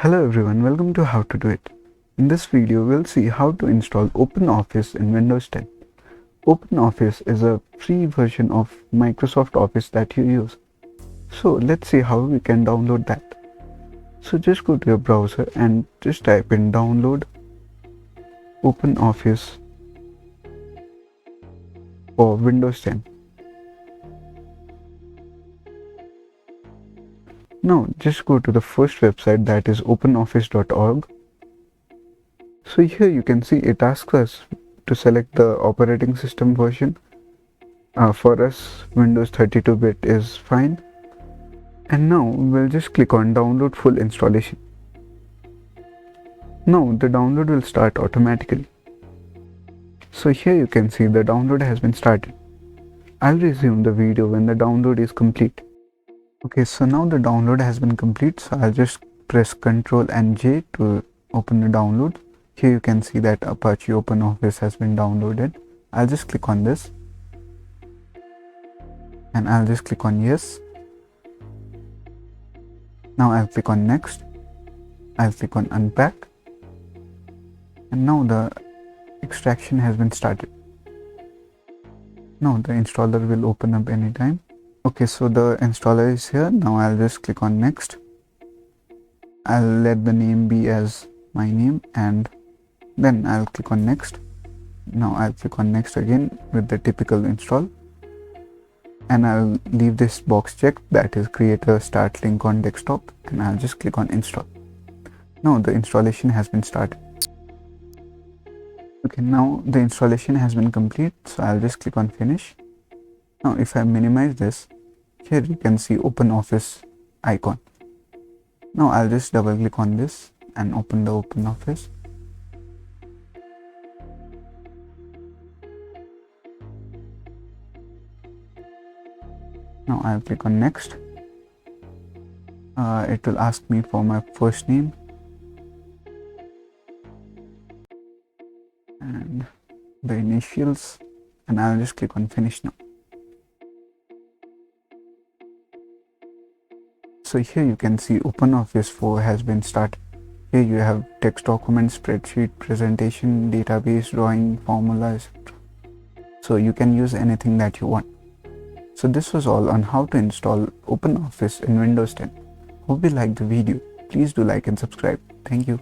Hello everyone, welcome to How to Do It. In this video, we'll see how to install OpenOffice in Windows 10. OpenOffice is a free version of Microsoft Office that you use. So let's see how we can download that. So just go to your browser and just type in download OpenOffice for Windows 10. Now just go to the first website, that is openoffice.org. So here you can see it asks us to select the operating system version. For us, Windows 32-bit is fine. And now we'll just click on download full installation. Now the download will start automatically. So here you can see the download has been started. I'll resume the video when the download is complete. Okay, so now the download has been complete, so I'll just press Ctrl and J to open the download. Here you can see that Apache OpenOffice has been downloaded. I'll just click on this and I'll just click on yes. Now I'll click on next. I'll click on unpack, and now the extraction has been started. Now the installer will open up anytime. Okay, so the installer is here. Now I'll just click on next. I'll let the name be as my name and then I'll click on next. Now I'll click on next again with the typical install, and I'll leave this box checked, that is create a start link on desktop, and I'll just click on install. Now the installation has been started. Okay, now the installation has been complete, so I'll just click on finish. Now if I minimize this, here you can see OpenOffice icon. Now I'll just double click on this and open the OpenOffice. Now I'll click on next. It will ask me for my first name and the initials, and I'll just click on finish now. So here you can see OpenOffice 4 has been started. Here you have text document, spreadsheet, presentation, database, drawing, formula, etc. So you can use anything that you want. So this was all on how to install OpenOffice in Windows 10. Hope you liked the video. Please do like and subscribe. Thank you.